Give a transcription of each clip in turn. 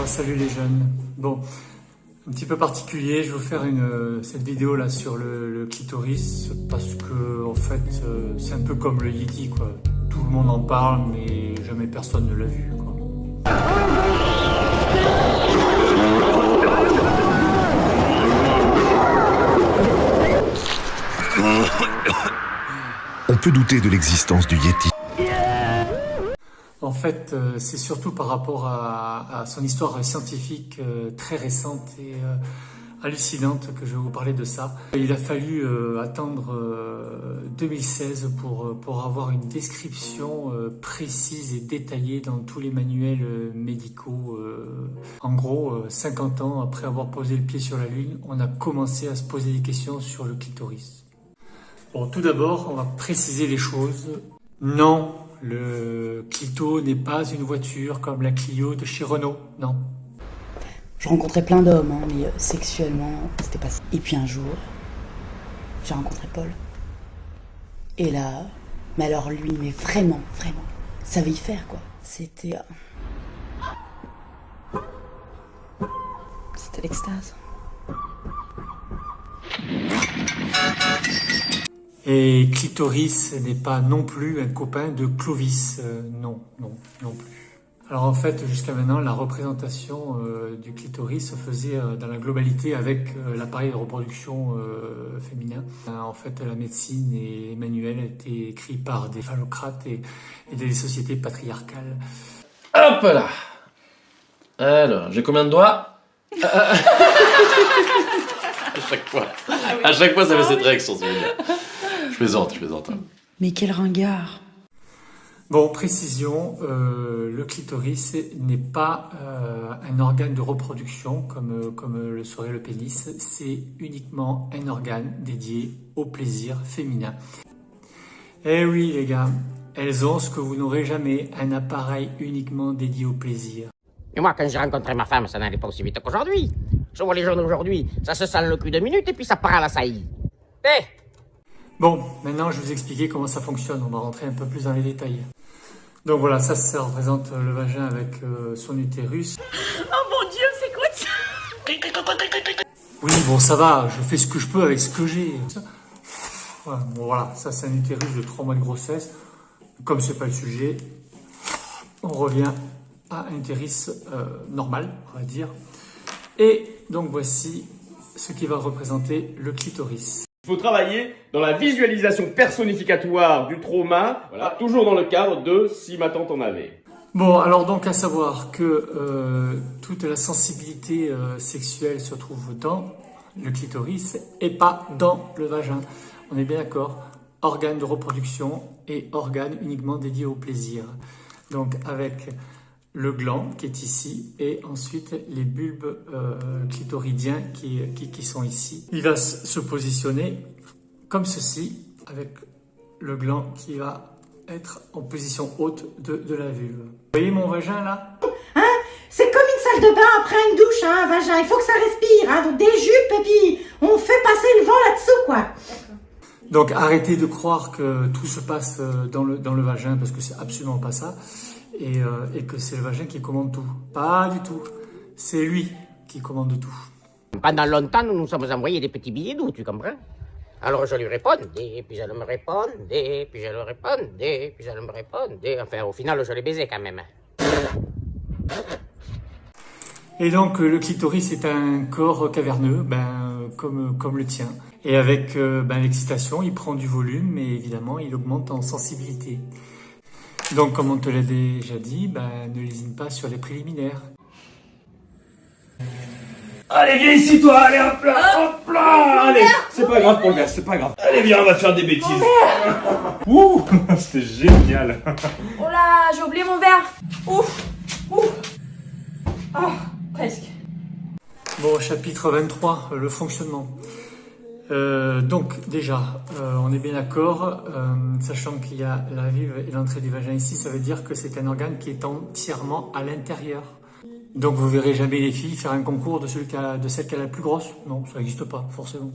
salut les jeunes. Bon, un petit peu particulier, je vais vous faire cette vidéo là sur le clitoris parce que en fait c'est un peu comme le Yeti quoi. Tout le monde en parle mais jamais personne ne l'a vu quoi. On peut douter de l'existence du Yeti. En fait, c'est surtout par rapport à son histoire scientifique très récente et hallucinante que je vais vous parler de ça. Il a fallu attendre 2016 pour avoir une description précise et détaillée dans tous les manuels médicaux. En gros, 50 ans après avoir posé le pied sur la Lune, on a commencé à se poser des questions sur le clitoris. Bon, tout d'abord, on va préciser les choses. Non, le Clito n'est pas une voiture comme la Clio de chez Renault, non. Je rencontrais plein d'hommes, hein, mais sexuellement, c'était pas ça. Et puis un jour, j'ai rencontré Paul. Et là, mais alors lui, mais vraiment, savait y faire quoi. C'était l'extase. Et clitoris n'est pas non plus un copain de Clovis, non plus. Alors en fait, jusqu'à maintenant, la représentation du clitoris se faisait dans la globalité avec l'appareil de reproduction féminin. En fait, la médecine et les manuels étaient écrits par des phallocrates et des sociétés patriarcales. Hop là. Alors, j'ai combien de doigts? À chaque fois, ça fait cette réaction, celui-là. Je plaisante. Mais quel ringard. Bon, précision, le clitoris n'est pas un organe de reproduction comme le serait le pénis, c'est uniquement un organe dédié au plaisir féminin. Eh oui les gars, elles ont ce que vous n'aurez jamais, un appareil uniquement dédié au plaisir. Et moi, quand j'ai rencontré ma femme, ça n'allait pas aussi vite qu'aujourd'hui. Je vois les jeunes aujourd'hui, ça se sale le cul 2 minutes et puis ça part à la saillie. Eh! Bon, maintenant je vais vous expliquer comment ça fonctionne, on va rentrer un peu plus dans les détails. Donc voilà, ça représente le vagin avec son utérus. Oh mon Dieu, c'est quoi ça? Oui, bon ça va, je fais ce que je peux avec ce que j'ai. Ouais, bon voilà, ça c'est un utérus de 3 mois de grossesse. Comme c'est pas le sujet, on revient à un utérus normal, on va dire. Et donc voici ce qui va représenter le clitoris. Il faut travailler dans la visualisation personnificatoire du trauma, voilà, toujours dans le cadre de si ma tante en avait. Bon, alors donc à savoir que toute la sensibilité sexuelle se trouve dans le clitoris et pas dans le vagin. On est bien d'accord, organe de reproduction et organe uniquement dédié au plaisir. Donc avec le gland qui est ici et ensuite les bulbes clitoridiens qui sont ici. Il va se positionner comme ceci avec le gland qui va être en position haute de la vulve. Vous voyez mon vagin là? Hein? C'est comme une salle de bain après une douche, hein, un vagin. Il faut que ça respire, hein. Donc des jupes et puis on fait passer le vent là-dessous, quoi. Donc arrêtez de croire que tout se passe dans le vagin parce que c'est absolument pas ça. Et que c'est le vagin qui commande tout. Pas du tout. C'est lui qui commande tout. Pendant longtemps, nous nous sommes envoyés des petits billets doux, tu comprends? Alors je lui répondais, puis elle me répondait, puis je lui répondais, puis elle me répondait. Enfin, au final, je l'ai baisé quand même. Et donc le clitoris est un corps caverneux, comme le tien. Et avec l'excitation, il prend du volume et évidemment, il augmente en sensibilité. Donc, comme on te l'a déjà dit, ne lésine pas sur les préliminaires. Allez, viens ici, toi, allez, hop là, allez, c'est pas grave pour le verre, c'est pas grave. Allez, viens, on va faire des bêtises. Ouh, c'était génial. Oh là, j'ai oublié mon verre. Ouf. Ah, presque. Bon, chapitre 23, le fonctionnement. Donc déjà, on est bien d'accord, sachant qu'il y a la vulve et l'entrée du vagin ici, ça veut dire que c'est un organe qui est entièrement à l'intérieur. Donc vous verrez jamais les filles faire un concours de celle qui a la plus grosse. Non, ça n'existe pas, forcément.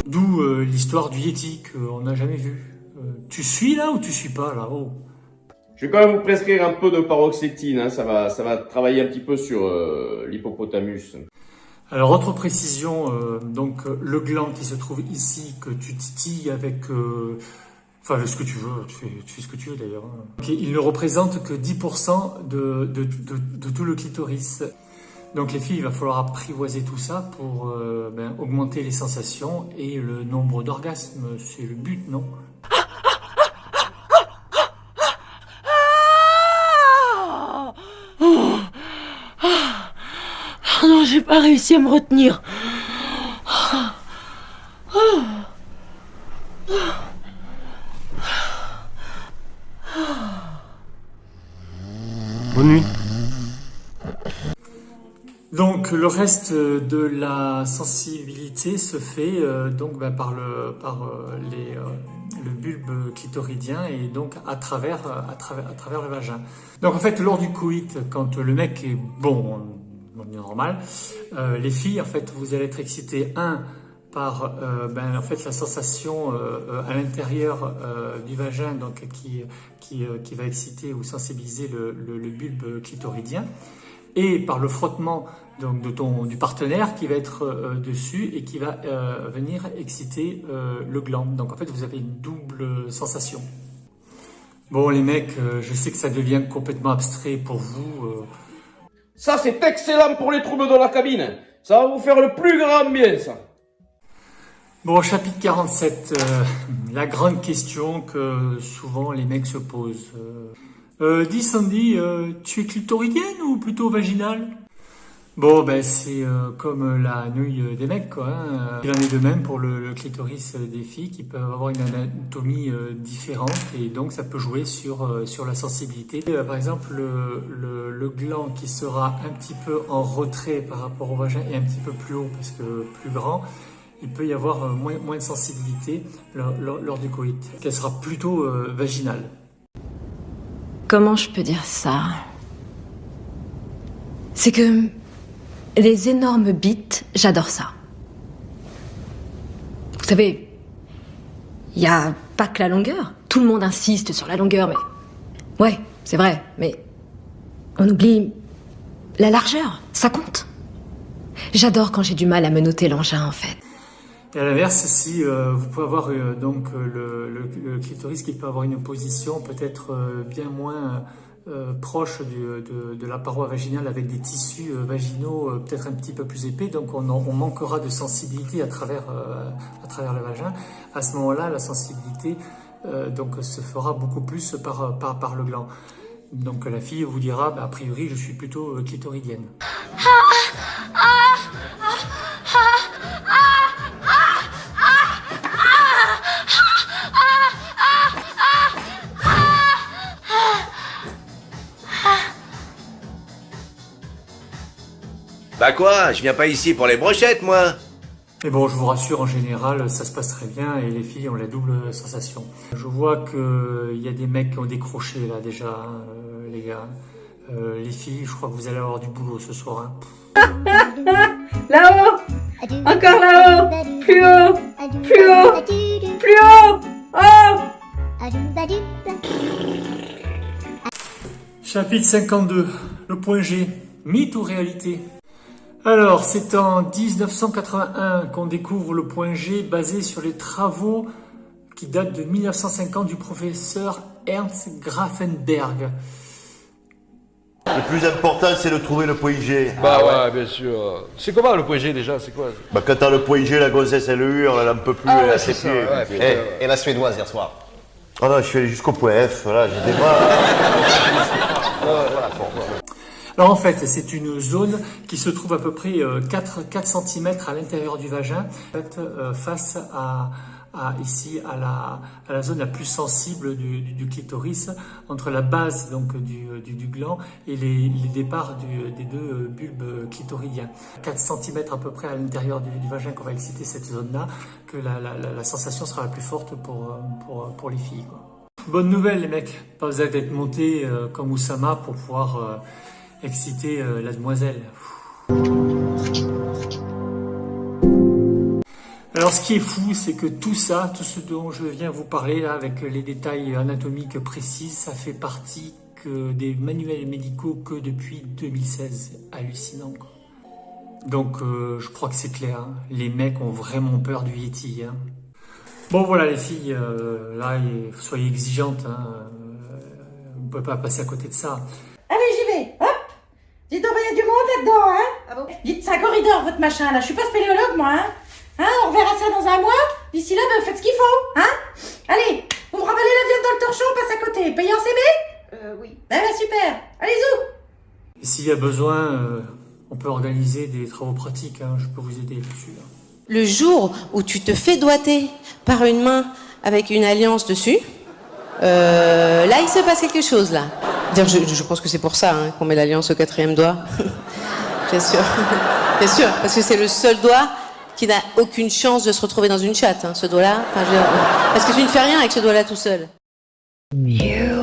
D'où l'histoire du Yeti qu'on n'a jamais vu. Tu suis là ou tu suis pas là? Oh. Je vais quand même vous prescrire un peu de paroxétine, hein, ça va travailler un petit peu sur l'hippopotamus. Alors autre précision, donc le gland qui se trouve ici, que tu titilles avec... Enfin, ce que tu veux, tu fais ce que tu veux d'ailleurs. Okay, il ne représente que 10% de tout le clitoris. Donc les filles, il va falloir apprivoiser tout ça pour augmenter les sensations et le nombre d'orgasmes. C'est le but, non? Oh non, j'ai pas réussi à me retenir. Bonne nuit. Donc le reste de la sensibilité se fait par le bulbe clitoridien et donc à travers le vagin. Donc en fait lors du coït, quand le mec est bon, normal, les filles en fait vous allez être excités par en fait la sensation à l'intérieur du vagin donc qui va exciter ou sensibiliser le bulbe clitoridien, et par le frottement donc du partenaire qui va être dessus et qui va venir exciter le gland. Donc en fait vous avez une double sensation. Bon les mecs, je sais que ça devient complètement abstrait pour vous. Ça c'est excellent pour les troubles de la cabine. Ça va vous faire le plus grand bien ça. Bon, chapitre 47, la grande question que souvent les mecs se posent. Dis Sandy, tu es clitoridienne ou plutôt vaginale? Bon, c'est comme la nouille des mecs, quoi. Hein. Il en est de même pour le clitoris des filles qui peuvent avoir une anatomie différente et donc ça peut jouer sur la sensibilité. Par exemple, le gland qui sera un petit peu en retrait par rapport au vagin et un petit peu plus haut parce que plus grand, il peut y avoir moins de sensibilité lors du coït, qu'elle sera plutôt vaginale. Comment je peux dire ça? C'est que les énormes bites, j'adore ça. Vous savez, il n'y a pas que la longueur. Tout le monde insiste sur la longueur, mais... Ouais, c'est vrai, mais on oublie la largeur, ça compte. J'adore quand j'ai du mal à menotter l'engin, en fait. Et à l'inverse, si vous pouvez avoir le clitoris qui peut avoir une position peut-être bien moins proche de la paroi vaginale avec des tissus vaginaux peut-être un petit peu plus épais, donc on manquera de sensibilité à travers le vagin. À ce moment-là, la sensibilité se fera beaucoup plus par le gland. Donc la fille vous dira, a priori, je suis plutôt clitoridienne. Bah quoi, je viens pas ici pour les brochettes, moi. Mais bon, je vous rassure, en général, ça se passe très bien et les filles ont la double sensation. Je vois qu'il y a des mecs qui ont décroché là déjà, hein, les gars. Les filles, je crois que vous allez avoir du boulot ce soir. Hein. Là-haut! Encore là-haut! Plus haut! Plus haut! Plus haut! Oh! Chapitre 52, le point G. Mythe ou réalité? Alors, c'est en 1981 qu'on découvre le point G basé sur les travaux qui datent de 1950 du professeur Ernst Grafenberg. Le plus important, c'est de trouver le point G. Bah ouais, bien sûr. C'est comment le point G déjà? C'est quoi? Bah quand t'as le point G, la grossesse elle hurle, elle en peut plus, elle a ses pieds. Ouais, Et la suédoise hier soir? Oh non, je suis allé jusqu'au point F, voilà, j'étais pas... Alors en fait, c'est une zone qui se trouve à peu près 4 cm à l'intérieur du vagin, face ici à la zone la plus sensible du clitoris, entre la base donc du gland et les départs des deux bulbes clitoridiens. 4 cm à peu près à l'intérieur du vagin qu'on va exciter cette zone-là, que la sensation sera la plus forte pour les filles, quoi. Bonne nouvelle les mecs, pas besoin d'être monté comme Oussama pour pouvoir exciter la demoiselle. Alors ce qui est fou, c'est que tout ça, tout ce dont je viens vous parler là, avec les détails anatomiques précis, ça fait partie que des manuels médicaux que depuis 2016. Hallucinant, quoi. Donc je crois que c'est clair, hein. Les mecs ont vraiment peur du Yeti. Hein. Bon voilà les filles, là soyez exigeantes, hein. On ne peut pas passer à côté de ça. Allez, j'y vais. Hop. Dites donc, il y a du monde là-dedans, hein. Ah bon? Dites, c'est un corridor, votre machin, là. Je suis pas spéléologue, moi, hein. Hein, on verra ça dans un mois. D'ici là, faites ce qu'il faut, hein. Allez, vous me remballez la viande dans le torchon, on passe à côté. Payé en CB? Oui. Ben, super. Allez, zou. Et s'il y a besoin, on peut organiser des travaux pratiques, hein. Je peux vous aider là-dessus. Hein. Le jour où tu te fais doigter par une main avec une alliance dessus, là, il se passe quelque chose, là. Je pense que c'est pour ça hein, qu'on met l'alliance au 4e doigt. Bien sûr. Bien sûr, parce que c'est le seul doigt qui n'a aucune chance de se retrouver dans une chatte, hein, ce doigt-là. Enfin, parce que tu ne fais rien avec ce doigt-là tout seul. You